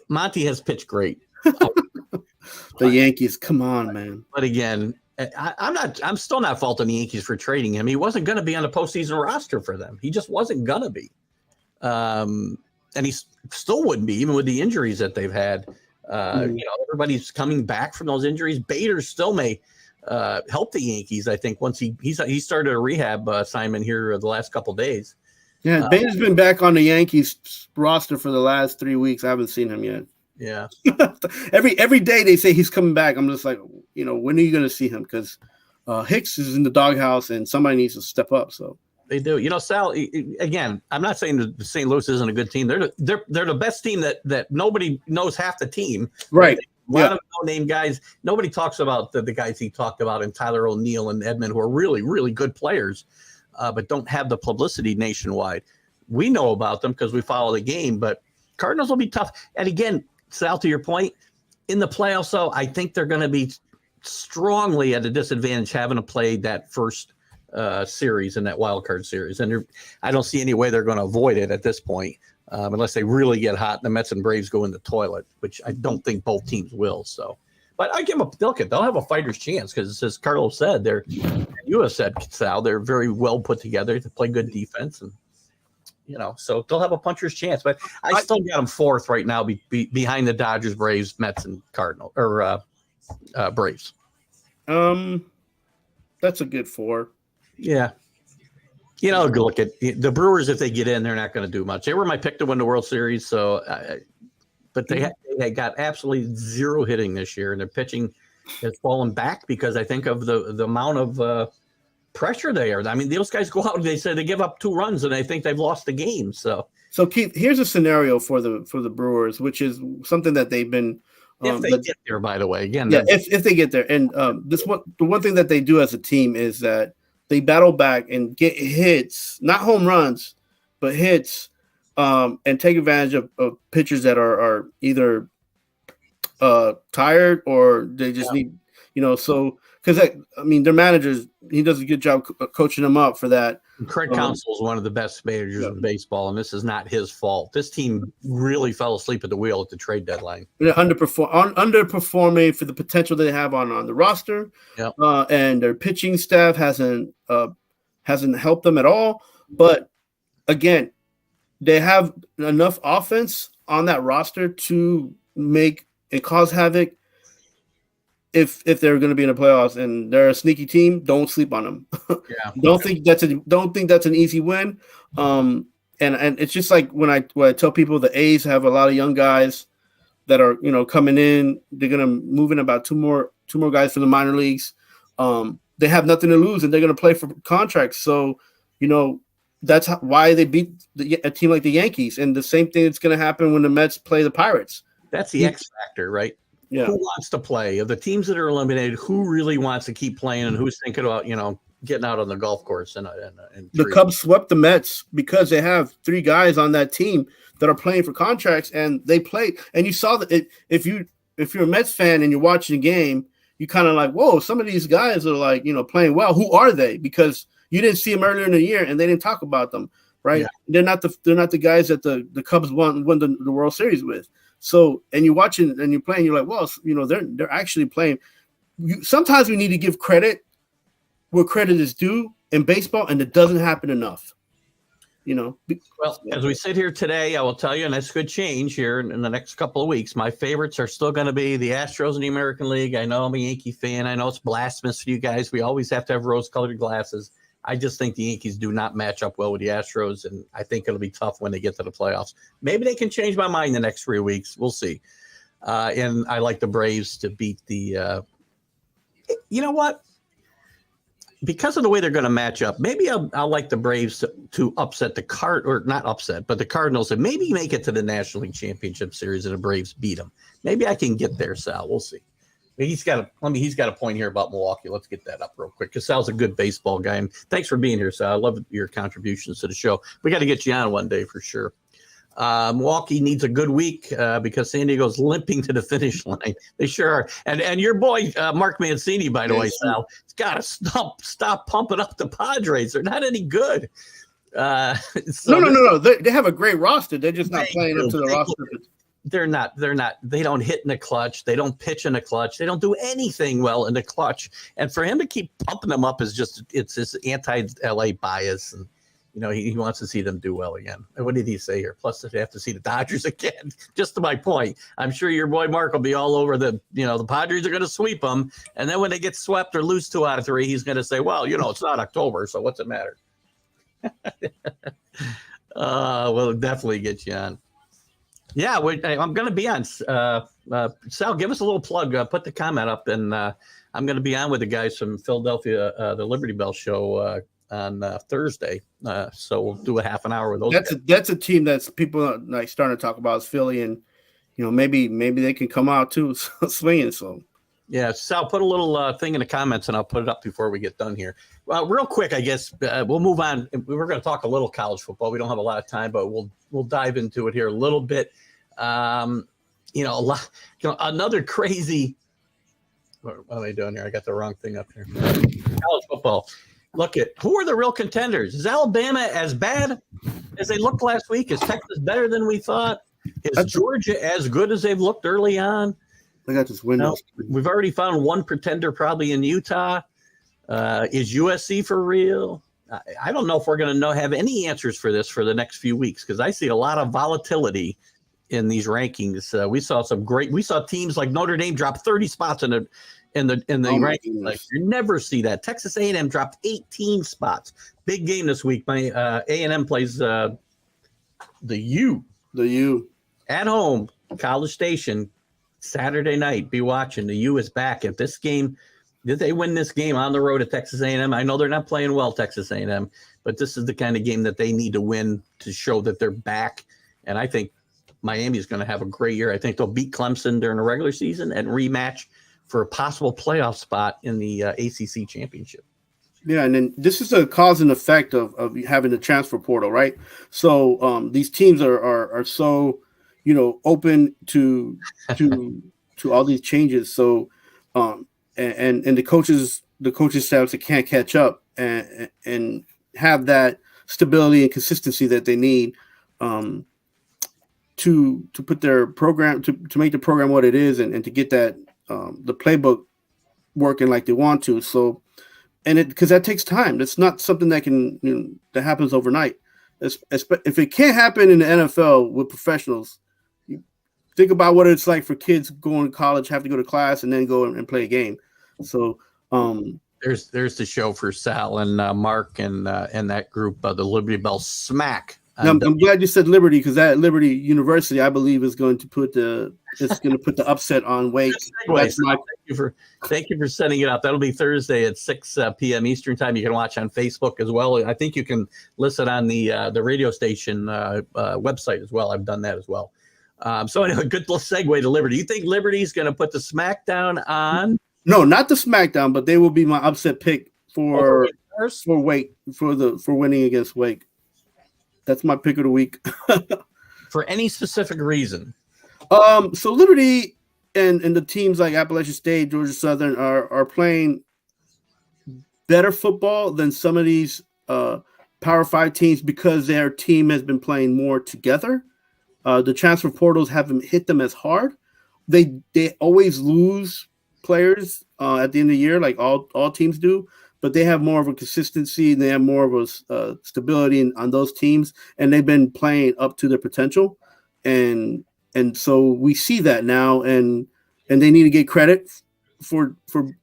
Monty has pitched great. The Yankees, come on, man. But again, I'm still not faulting the Yankees for trading him. He wasn't going to be on the postseason roster for them. He just wasn't going to be. And he still wouldn't be, even with the injuries that they've had. Everybody's coming back from those injuries. Bader still may help the Yankees, I think, once he started a rehab assignment here the last couple of days. Yeah, Bader's been back on the Yankees roster for the last 3 weeks. I haven't seen him yet. Yeah. Every day they say he's coming back. I'm just like, when are you going to see him? Because Hicks is in the doghouse and somebody needs to step up. So they do. Sal, again, I'm not saying that St. Louis isn't a good team. They're the best team that nobody knows half the team. Right. A lot of no-name guys. Nobody talks about the guys he talked about in Tyler O'Neill and Edmund, who are really, really good players, but don't have the publicity nationwide. We know about them because we follow the game, but Cardinals will be tough. And again, Sal, to your point, in the playoffs, though, I think they're going to be strongly at a disadvantage having to play that first series in that wild card series. And I don't see any way they're going to avoid it at this point, unless they really get hot and the Mets and Braves go in the toilet, which I don't think both teams will. So, but I give them they'll have a fighter's chance because, as Carlos said, you have said, Sal, they're very well put together to play good defense, and so they'll have a puncher's chance. But I still got them fourth right now, behind the Dodgers, Braves, Mets, and Cardinal or Braves. That's a good 4. Yeah. Look at the Brewers. If they get in, they're not going to do much. They were my pick to win the World Series. So, but they got absolutely zero hitting this year, and their pitching has fallen back because I think of the amount of pressure there. I mean, those guys go out and they say they give up 2 runs and they think they've lost the game. So Keith, here's a scenario for the Brewers, which is something that they've been if they get there, by the way, again, yeah, if they get there, and the one thing that they do as a team is that they battle back and get hits, not home runs, but hits, and take advantage of pitchers that are either tired or they just need, so because their managers, he does a good job coaching them up for that. Craig Counsell is one of the best managers in baseball, and this is not his fault. This team really fell asleep at the wheel at the trade deadline. They're underperforming for the potential they have on the roster, and their pitching staff hasn't helped them at all. But again, they have enough offense on that roster to make and cause havoc. If they're going to be in the playoffs and they're a sneaky team, don't sleep on them. Don't think that's an easy win. And it's just like when I tell people the A's have a lot of young guys that are coming in. They're going to move in about two more guys from the minor leagues. They have nothing to lose and they're going to play for contracts. So that's why they beat a team like the Yankees. And the same thing is going to happen when the Mets play the Pirates. That's the X factor, right? Yeah. Who wants to play? Of the teams that are eliminated, who really wants to keep playing and who's thinking about, getting out on the golf course? And the Cubs swept the Mets because they have 3 guys on that team that are playing for contracts, and they play. And you saw that if you're a Mets fan and you're watching the game, you kind of like, whoa, some of these guys are like, playing well. Who are they? Because you didn't see them earlier in the year and they didn't talk about them, right? Yeah. They're not the guys that the Cubs won the World Series with. So, and you're watching and you're playing, you're like, well, they're actually playing. Sometimes we need to give credit where credit is due in baseball, and it doesn't happen enough. Well, as we sit here today, I will tell you, and this could change here in the next couple of weeks, my favorites are still going to be the Astros in the American League. I know I'm a Yankee fan. I know it's blasphemous for you guys. We always have to have rose-colored glasses. I just think the Yankees do not match up well with the Astros, and I think it'll be tough when they get to the playoffs. Maybe they can change my mind the next 3 weeks. We'll see. And I like the Braves to beat the you know what? Because of the way they're going to match up, maybe I'll like the Braves to upset the Cardinals and maybe make it to the National League Championship Series and the Braves beat them. Maybe I can get there, Sal. We'll see. He's got a point here about Milwaukee. Let's get that up real quick because Sal's a good baseball guy. And thanks for being here, Sal. I love your contributions to the show. We got to get you on one day for sure. Milwaukee needs a good week because San Diego's limping to the finish line. They sure are. And your boy, Mark Mancini, by the way, Sal, has got to stop pumping up the Padres. They're not any good. No. They have a great roster. They're just not playing up to the roster. They're not. They don't hit in the clutch. They don't pitch in the clutch. They don't do anything well in the clutch. And for him to keep pumping them up it's his anti-LA bias. And, he wants to see them do well again. And what did he say here? Plus, they have to see the Dodgers again. Just to my point, I'm sure your boy Mark will be all over the Padres are going to sweep them. And then when they get swept or lose 2 out of 3, he's going to say, well, it's not October, so what's it matter? We'll definitely get you on. Yeah, I'm going to be on. Sal, give us a little plug. Put the comment up, and I'm going to be on with the guys from Philadelphia, the Liberty Bell show on Thursday. So we'll do a half an hour with those. That's a team that's people like starting to talk about is Philly, and maybe they can come out too swinging. So yeah, Sal, put a little thing in the comments, and I'll put it up before we get done here. Well, real quick, I guess we'll move on. We're going to talk a little college football. We don't have a lot of time, but we'll dive into it here a little bit. Another crazy. What am I doing here? I got the wrong thing up here. College football. Look who are the real contenders? Is Alabama as bad as they looked last week? Is Texas better than we thought? Is Georgia as good as they've looked early on? I got this window. We've already found one pretender probably in Utah. Is USC for real? I don't know if we're going to have any answers for this for the next few weeks because I see a lot of volatility in these rankings. We saw teams like Notre Dame drop 30 spots in the rankings. Like you never see that. Texas A&M dropped 18 spots. Big game this week. My A&M plays the U. The U at home. College Station. Saturday night, be watching. The U is back. If they win this game on the road at Texas A&M, I know they're not playing well, Texas A&M, but this is the kind of game that they need to win to show that they're back. And I think Miami is going to have a great year. I think they'll beat Clemson during the regular season and rematch for a possible playoff spot in the ACC championship. Yeah, and then this is a cause and effect of having the transfer portal, right? So these teams are so, open to all these changes. So and the coaches staffs that can't catch up and have that stability and consistency that they need to put their program to make the program what it is and to get that the playbook working like they want to. So. And because that takes time. That's not something that that happens overnight. If it can't happen in the NFL with professionals, think about what it's like for kids going to college, have to go to class, and then go and play a game. So there's the show for Sal and Mark and that group, the Liberty Bell Smack. I'm glad you said Liberty, because that Liberty University, I believe, is going to put the upset on Wake. Thank you for setting it up. That'll be Thursday at 6 p.m. Eastern time. You can watch on Facebook as well. I think you can listen on the radio station website as well. I've done that as well. So anyway, good segue to Liberty. You think Liberty's going to put the Smackdown on? No, not the Smackdown, but they will be my upset pick for Wake for winning against Wake. That's my pick of the week. For any specific reason? So Liberty and the teams like Appalachian State, Georgia Southern are playing better football than some of these Power 5 teams because their team has been playing more together. The transfer portals haven't hit them as hard. They always lose players at the end of the year, like all teams do. But they have more of a consistency. They have more of a stability on those teams, and they've been playing up to their potential. And so we see that now, and they need to get credit for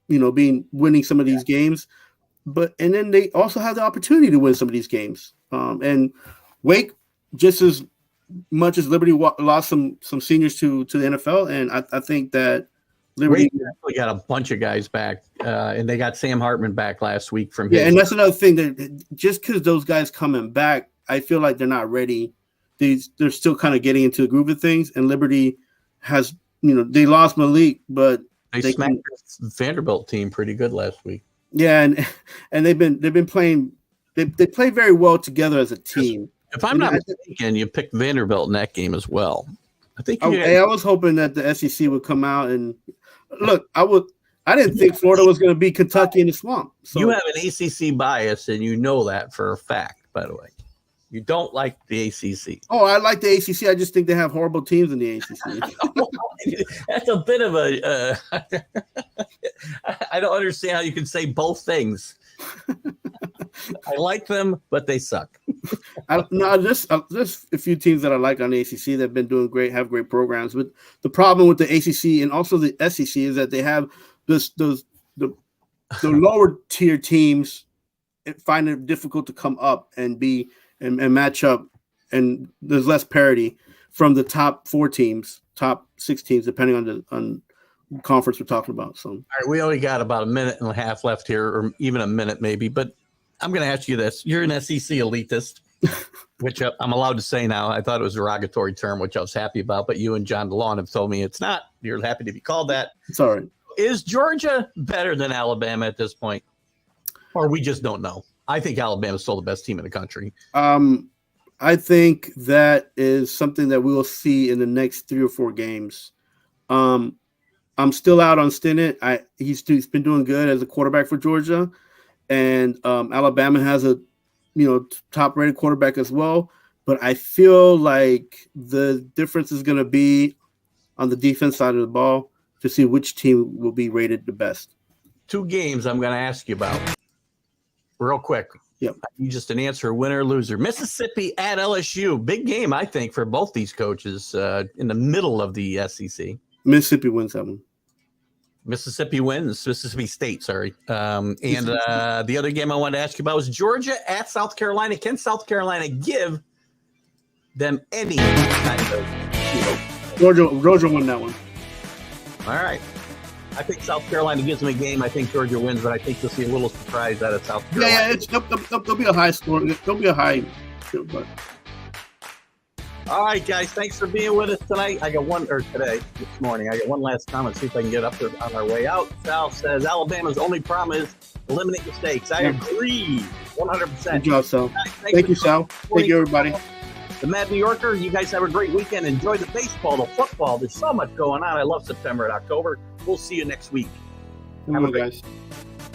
winning some of these games. And then they also have the opportunity to win some of these games. And Wake, just as much as Liberty lost some seniors to the NFL, and I think that Liberty actually got a bunch of guys back, and they got Sam Hartman back last week from his. Yeah, and that's another thing, that just because those guys coming back, I feel like they're not ready. They're still kind of getting into the groove of things, and Liberty has, they lost Malik, but they smacked the Vanderbilt team pretty good last week. Yeah, and they've been playing. They play very well together as a team. If I'm not mistaken, you picked Vanderbilt in that game as well. I think I was hoping that the SEC would come out and look. I didn't think Florida was going to be Kentucky in the swamp. So. You have an ACC bias, and you know that for a fact. By the way, you don't like the ACC. Oh, I like the ACC. I just think they have horrible teams in the ACC. That's a bit of a. I don't understand how you can say both things. I like them, but they suck. There's a few teams that I like on the ACC that have been doing great, have great programs. But the problem with the ACC and also the SEC is that they have the lower tier teams find it difficult to come up and match up, and there's less parity from the top 4 teams, top 6 teams, depending on conference we're talking about. So, all right, we only got about a minute and a half left here, or even a minute maybe. But I'm going to ask you this: you're an SEC elitist, which I'm allowed to say now. I thought it was a derogatory term, which I was happy about, but you and John DeLon have told me it's not. You're happy to be called that. It's all right. Is Georgia better than Alabama at this point, or we just don't know? I think Alabama is still the best team in the country. I think that is something that we will see in the next 3 or 4 games. I'm still out on Stinnett. He's been doing good as a quarterback for Georgia, and Alabama has a top-rated quarterback as well. But I feel like the difference is going to be on the defense side of the ball to see which team will be rated the best. 2 games I'm going to ask you about real quick. Yep. You just an answer, winner or loser. Mississippi at LSU. Big game, I think, for both these coaches in the middle of the SEC. Mississippi wins that one. Mississippi wins. Mississippi State, sorry. And the other game I wanted to ask you about was Georgia at South Carolina. Can South Carolina give them any kind of Georgia won that one. All right. I think South Carolina gives them a game. I think Georgia wins, but I think you'll see a little surprise out of South Carolina. There'll be a high score. There'll be a high. But... All right, guys. Thanks for being with us tonight. This morning. I got one last comment. See if I can get up there on our way out. Sal says Alabama's only problem is eliminate mistakes. I agree 100%. Good job, Sal. Thank you, Sal. Thank you, everybody. The Mad New Yorker, you guys have a great weekend. Enjoy the baseball, the football. There's so much going on. I love September and October. We'll see you next week. Come on, guys.